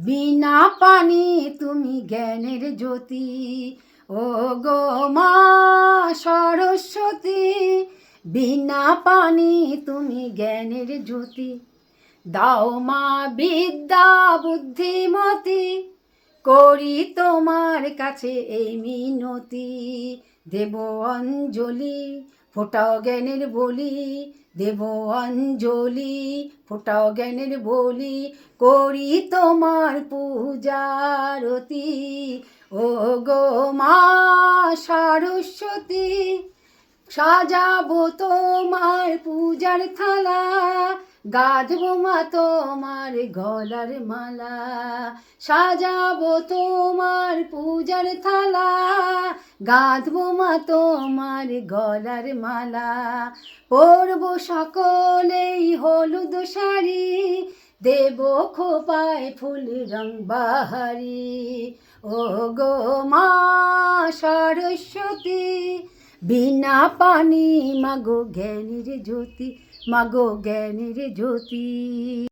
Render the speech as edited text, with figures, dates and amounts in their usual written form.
বিনা পানি তুমি জ্ঞানের জ্যোতি, ও গো মা সরস্বতী। বিনা পানি তুমি জ্ঞানের জ্যোতি, দাও মা বিদ্যা বুদ্ধিমতি, করি তোমার কাছে এই মিনতি। দেব অঞ্জলি ফোটাও জ্ঞানের বলি, দেব অঞ্জলি ফোটাও জ্ঞানের বলি, করি তোমার পূজারতি, ও গো মা সরস্বতী। সাজাবো তোমার পূজার থালা, গাঁথবো মা তোমার গলার মালা। সাজাবো তোমার পূজার থালা, গাঁথবো মা তোমার গলার মালা। পরবো সকলেই হলুদ শাড়ি, দেব খোপায় ফুল রং বাহারি, ও গো মা সরস্বতী। বিনা পানি মাগো জ্ঞানের জ্যোতি, মাগো জ্ঞানের জ্যোতি।